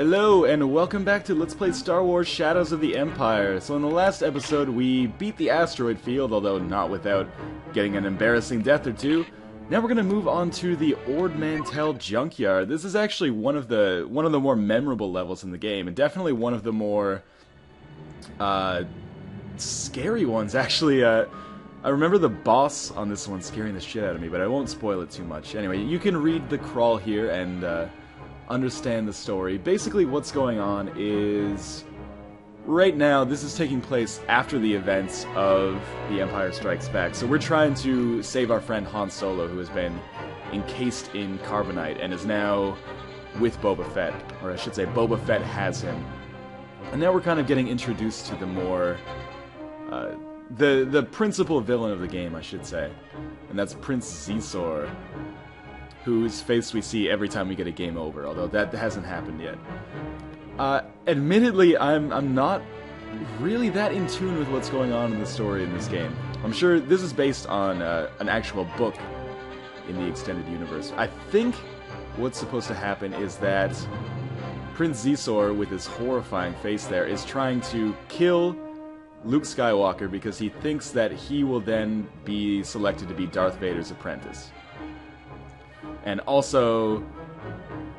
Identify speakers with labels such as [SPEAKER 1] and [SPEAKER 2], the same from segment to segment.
[SPEAKER 1] Hello and welcome back to Let's Play Star Wars Shadows of the Empire. So in the last episode we beat the asteroid field, although not without getting an embarrassing death or two. Now we're going to move on to the Mantell Junkyard. This is actually one of the more memorable levels in the game, and definitely one of the more scary ones actually. I remember the boss on this one scaring the shit out of me, but I won't spoil it too much. Anyway, you can read the crawl here and understand the story. Basically what's going on is, right now this is taking place after the events of The Empire Strikes Back. So we're trying to save our friend Han Solo, who has been encased in carbonite and is now with Boba Fett, or I should say Boba Fett has him. And now we're kind of getting introduced to the more the principal villain of the game, I should say, and that's Prince Zisor, whose face we see every time we get a game over, although that hasn't happened yet. Admittedly, I'm not really that in tune with what's going on in the story in this game. I'm sure this is based on an actual book in the extended universe. I think what's supposed to happen is that Prince Zisor, with his horrifying face there, is trying to kill Luke Skywalker because he thinks that he will then be selected to be Darth Vader's apprentice. And also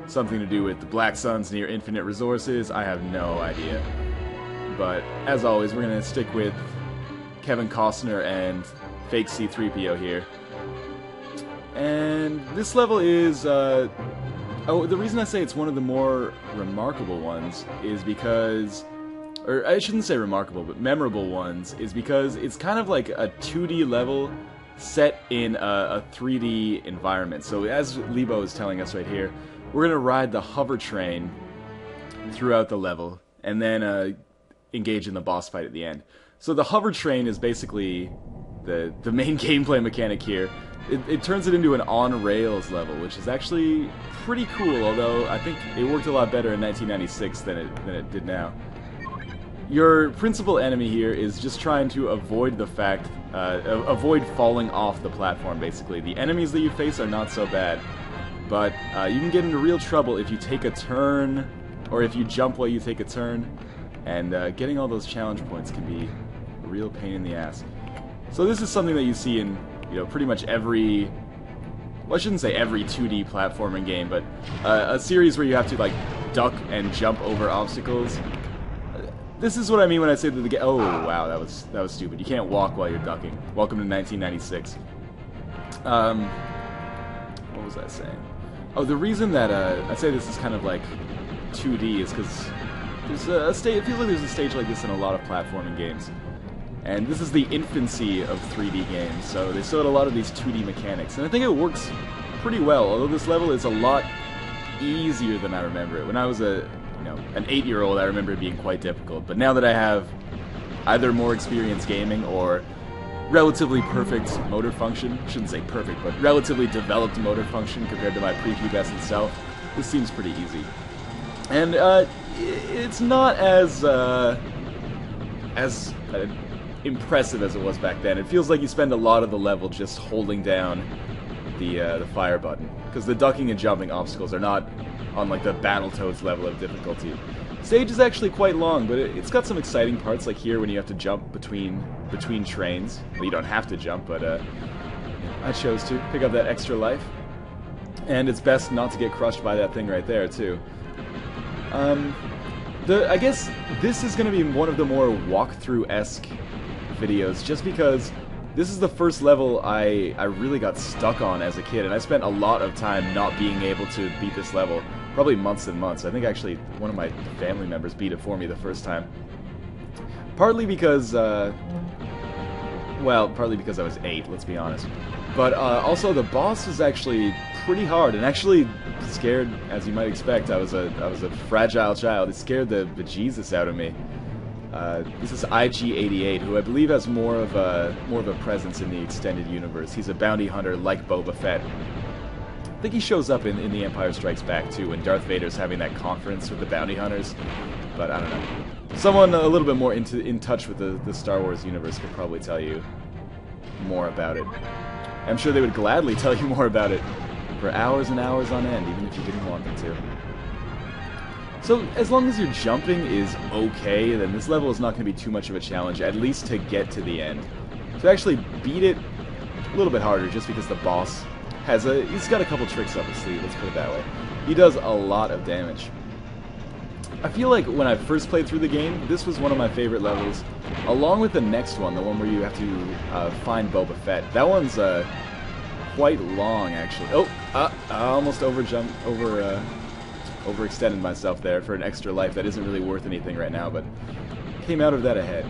[SPEAKER 1] something to do with the Black Sun's near infinite resources. I have no idea. But as always, we're going to stick with Kevin Costner and fake C-3PO here. And this level is... the reason I say it's one of the more remarkable ones is because... Or I shouldn't say remarkable, but memorable ones, is because it's kind of like a 2D level set in a 3D environment. So as Lebo is telling us right here, we're going to ride the hover train throughout the level, and then engage in the boss fight at the end. So the hover train is basically the main gameplay mechanic here. It turns it into an on-rails level, which is actually pretty cool, although I think it worked a lot better in 1996 than it did now. Your principal enemy here is just trying to avoid the fact, avoid falling off the platform, basically. The enemies that you face are not so bad, but you can get into real trouble if you take a turn, or if you jump while you take a turn, and getting all those challenge points can be a real pain in the ass. So this is something that you see in, pretty much every... Well, I shouldn't say every 2D platforming game, but a series where you have to, like, duck and jump over obstacles. This is what I mean when I say that the game... Oh, wow, that was stupid. You can't walk while you're ducking. Welcome to 1996. What was I saying? Oh, the reason that I say this is kind of like 2D is because there's a stage... It feels like there's a stage like this in a lot of platforming games. And this is the infancy of 3D games, so they still had a lot of these 2D mechanics. And I think it works pretty well, although this level is a lot easier than I remember it. When I was an 8-year-old, I remember it being quite difficult, but now that I have either more experience gaming or relatively perfect motor function, shouldn't say perfect, but relatively developed motor function compared to my prepubescent self, this seems pretty easy. And it's not as impressive as it was back then. It feels like you spend a lot of the level just holding down the fire button, because the ducking and jumping obstacles are not on like the Battletoads level of difficulty. Stage is actually quite long, but it's got some exciting parts, like here when you have to jump between trains. Well, you don't have to jump, but I chose to pick up that extra life. And it's best not to get crushed by that thing right there, too. I guess this is going to be one of the more walkthrough-esque videos, just because this is the first level I really got stuck on as a kid, and I spent a lot of time not being able to beat this level. Probably months and months. I think actually one of my family members beat it for me the first time. Partly because, partly because I was 8, let's be honest. But also the boss was actually pretty hard, and actually scared, as you might expect. I was a fragile child. It scared the bejesus out of me. This is IG-88, who I believe has more of a presence in the extended universe. He's a bounty hunter like Boba Fett. I think he shows up in The Empire Strikes Back too, when Darth Vader's having that conference with the bounty hunters. But I don't know. Someone a little bit more in touch with the Star Wars universe could probably tell you more about it. I'm sure they would gladly tell you more about it for hours and hours on end, even if you didn't want them to. So as long as your jumping is okay, then this level is not going to be too much of a challenge, at least to get to the end. To actually beat it, a little bit harder, just because the boss he's got a couple tricks up his sleeve, let's put it that way. He does a lot of damage. I feel like when I first played through the game, this was one of my favorite levels, along with the next one, the one where you have to find Boba Fett. That one's quite long, actually. Oh, I almost overextended myself there for an extra life that isn't really worth anything right now, but came out of that ahead.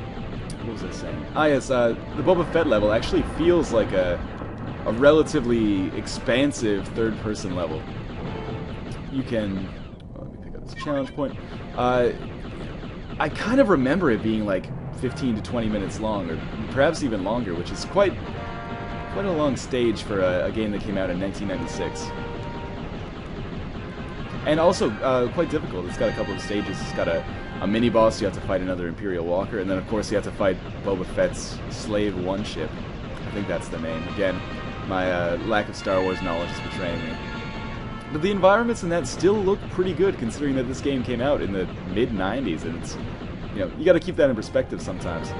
[SPEAKER 1] What was I saying? Ah, yes, the Boba Fett level actually feels like a relatively expansive third-person level. You can... Let me pick up this challenge point. I kind of remember it being like 15 to 20 minutes long, or perhaps even longer, which is quite a long stage for a game that came out in 1996. And also quite difficult. It's got a couple of stages. It's got a mini-boss. You have to fight another Imperial Walker, and then of course you have to fight Boba Fett's Slave 1 ship. I think that's the name. Again, my lack of Star Wars knowledge is betraying me. But the environments in that still look pretty good, considering that this game came out in the mid-90s, and it's, you got to keep that in perspective sometimes.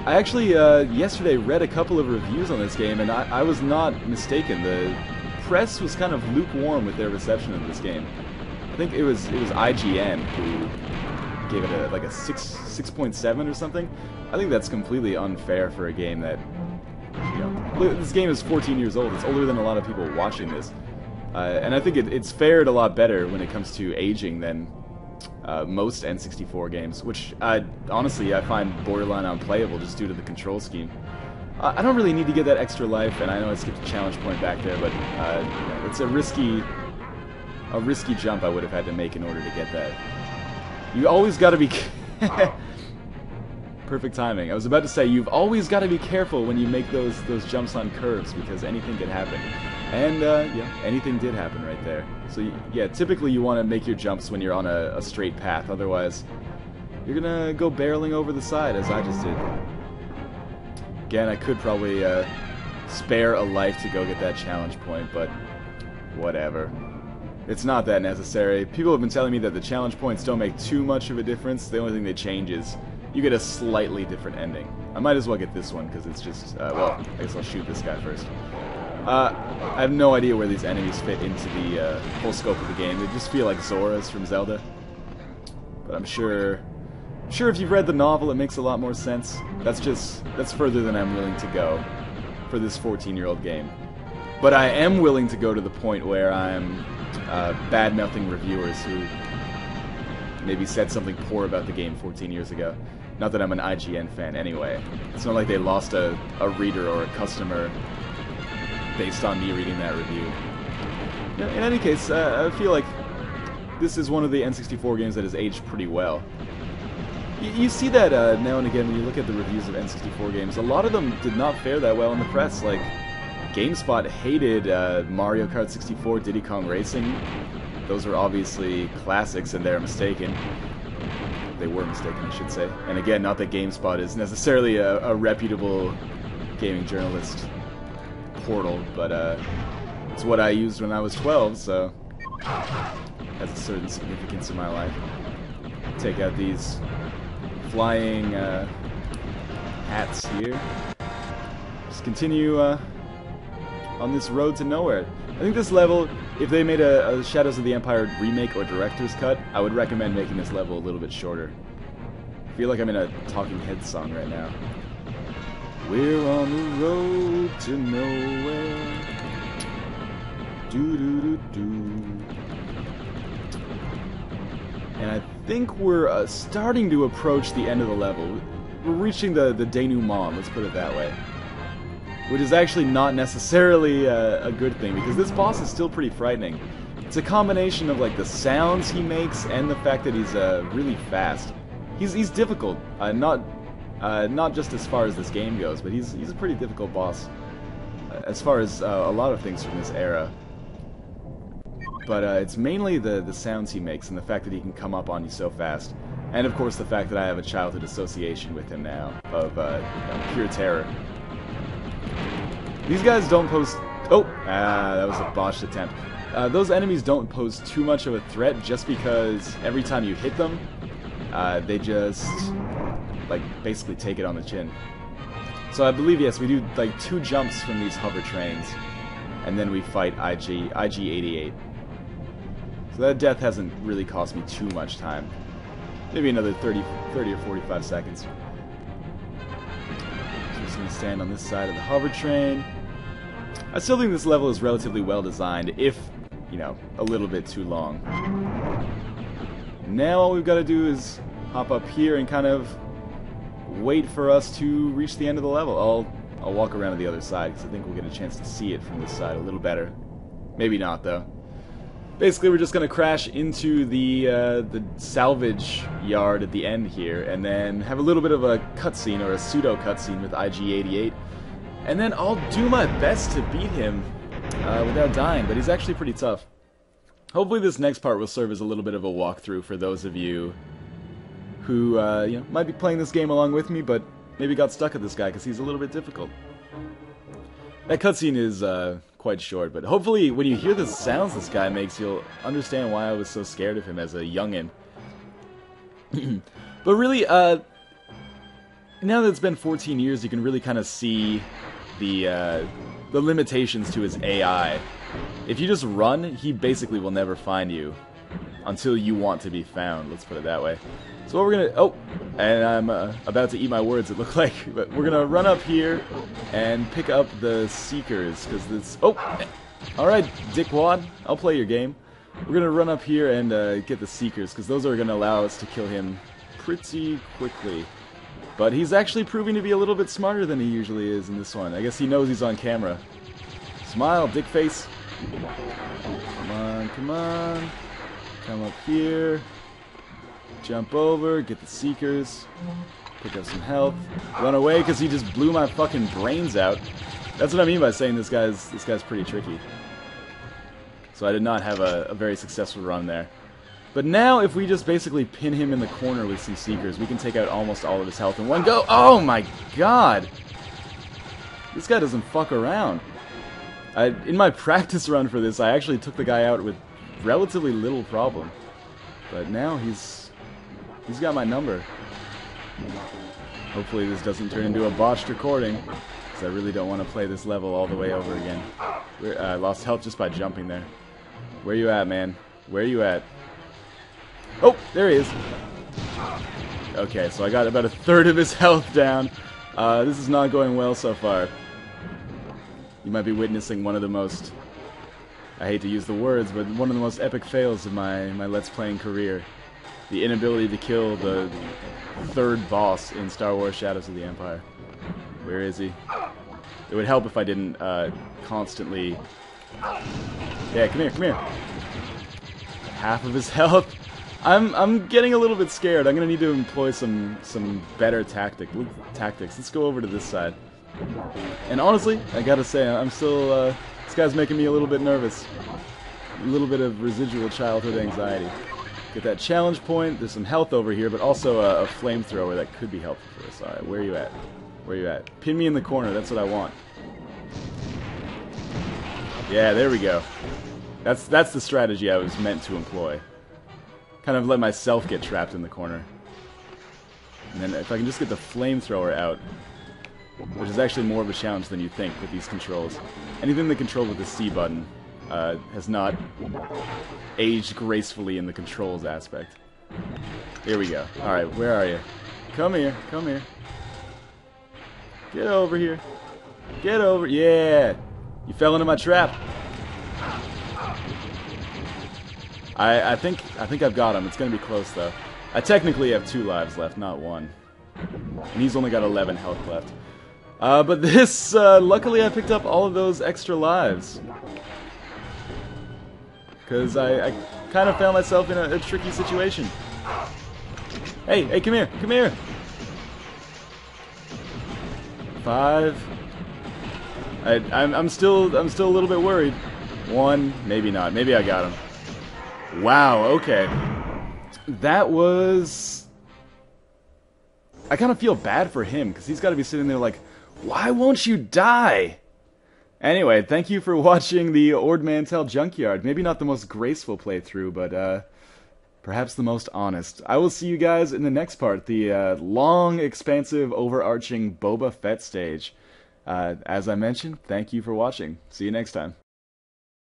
[SPEAKER 1] I actually yesterday read a couple of reviews on this game, and I was not mistaken. The press was kind of lukewarm with their reception of this game. I think it was IGN who gave it like a 6.7 or something. I think that's completely unfair for a game that, this game is 14 years old. It's older than a lot of people watching this. And I think it's fared a lot better when it comes to aging than most N64 games, which honestly I find borderline unplayable just due to the control scheme. I don't really need to get that extra life, and I know I skipped a challenge point back there, but it's a risky jump I would have had to make in order to get that. You always got to be... Perfect timing. I was about to say, you've always got to be careful when you make those jumps on curves, because anything can happen. And, yeah, anything did happen right there. So, yeah, typically you want to make your jumps when you're on a straight path, otherwise you're gonna go barreling over the side, as I just did. Again, I could probably spare a life to go get that challenge point, but whatever. It's not that necessary. People have been telling me that the challenge points don't make too much of a difference. The only thing they change is you get a slightly different ending. I might as well get this one, because it's just, well, I guess I'll shoot this guy first. I have no idea where these enemies fit into the full scope of the game. They just feel like Zoras from Zelda. But I'm sure if you've read the novel, it makes a lot more sense. That's further than I'm willing to go for this 14-year-old game. But I am willing to go to the point where I'm bad-mouthing reviewers who maybe said something poor about the game 14 years ago. Not that I'm an IGN fan anyway. It's not like they lost a reader or a customer based on me reading that review. In any case, I feel like this is one of the N64 games that has aged pretty well. You see that now and again when you look at the reviews of N64 games. A lot of them did not fare that well in the press. Like, GameSpot hated Mario Kart 64, Diddy Kong Racing. Those were obviously classics, and they're mistaken. They were mistaken, I should say. And again, not that GameSpot is necessarily a reputable gaming journalist portal, but it's what I used when I was 12, so has a certain significance in my life. Take out these flying hats here. Just continue on this road to nowhere. I think this level, if they made a Shadows of the Empire remake or director's cut, I would recommend making this level a little bit shorter. I feel like I'm in a Talking Heads song right now. We're on the road to nowhere. Do-do-do-do. And I think we're starting to approach the end of the level. We're reaching the denouement, let's put it that way. Which is actually not necessarily a good thing, because this boss is still pretty frightening. It's a combination of like the sounds he makes and the fact that he's really fast. He's difficult, not just as far as this game goes, but he's a pretty difficult boss as far as a lot of things from this era. But it's mainly the sounds he makes and the fact that he can come up on you so fast. And of course the fact that I have a childhood association with him now of pure terror. These guys don't post... Oh! That was a botched attempt. those enemies don't pose too much of a threat just because every time you hit them, they just, like, basically take it on the chin. So I believe, yes, we do, like, 2 jumps from these hover trains, and then we fight IG-88. So that death hasn't really cost me too much time. Maybe another 30 or 45 seconds. So I'm just going to stand on this side of the hover train. I still think this level is relatively well designed, if, you know, a little bit too long. Now all we've got to do is hop up here and kind of wait for us to reach the end of the level. I'll walk around to the other side because I think we'll get a chance to see it from this side a little better. Maybe not, though. Basically, we're just going to crash into the salvage yard at the end here, and then have a little bit of a cutscene, or a pseudo-cutscene with IG-88. And then I'll do my best to beat him without dying, but he's actually pretty tough. Hopefully this next part will serve as a little bit of a walkthrough for those of you who you know, might be playing this game along with me, but maybe got stuck at this guy because he's a little bit difficult. That cutscene is quite short, but hopefully when you hear the sounds this guy makes, you'll understand why I was so scared of him as a youngin'. But really, now that it's been 14 years, you can really kind of see the limitations to his AI. If you just run, he basically will never find you until you want to be found, let's put it that way. So what we're gonna... Oh! And I'm about to eat my words, it looked like. But we're gonna run up here and pick up the Seekers, because this... Oh! Alright, dickwad, I'll play your game. We're gonna run up here and get the Seekers, because those are gonna allow us to kill him pretty quickly. But he's actually proving to be a little bit smarter than he usually is in this one. I guess he knows he's on camera. Smile, dick face. Come on, come on. Come up here. Jump over, get the Seekers. Pick up some health. Run away because he just blew my fucking brains out. That's what I mean by saying this guy's pretty tricky. So I did not have a very successful run there. But now, if we just basically pin him in the corner with some Seekers, we can take out almost all of his health in one go. Oh my god! This guy doesn't fuck around. In my practice run for this, I actually took the guy out with relatively little problem. But now he's got my number. Hopefully this doesn't turn into a botched recording, because I really don't want to play this level all the way over again. I lost health just by jumping there. Where you at, man? Where you at? Oh, there he is. Okay, so I got about a third of his health down. This is not going well so far. You might be witnessing one of the most, I hate to use the words, but one of the most epic fails of my Let's Playing career. The inability to kill the third boss in Star Wars Shadows of the Empire. Where is he? It would help if I didn't constantly... Yeah, come here, come here. Half of his health. I'm getting a little bit scared. I'm gonna need to employ some better tactics. Let's go over to this side. And honestly, I gotta say, I'm still this guy's making me a little bit nervous. A little bit of residual childhood anxiety. Get that challenge point. There's some health over here, but also a flamethrower that could be helpful for us. All right, where are you at? Where are you at? Pin me in the corner. That's what I want. Yeah, there we go. That's the strategy I was meant to employ. Kind of let myself get trapped in the corner. And then if I can just get the flamethrower out, which is actually more of a challenge than you think with these controls. Anything that controlled with the C button has not aged gracefully in the controls aspect. Here we go. Alright, where are you? Come here, come here. Get over here. Get over. Yeah! You fell into my trap. I think I've got him. It's gonna be close though. I technically have 2 lives left, not 1. And he's only got 11 health left. But this, luckily I picked up all of those extra lives. Because I kind of found myself in a tricky situation. Hey, come here, come here! 5. I'm still a little bit worried. 1, maybe not. Maybe I got him. Wow, okay. That was... I kind of feel bad for him, because he's got to be sitting there like, why won't you die? Anyway, thank you for watching the Ord Mantell Junkyard. Maybe not the most graceful playthrough, but perhaps the most honest. I will see you guys in the next part, the long, expansive, overarching Boba Fett stage. As I mentioned, thank you for watching. See you next time.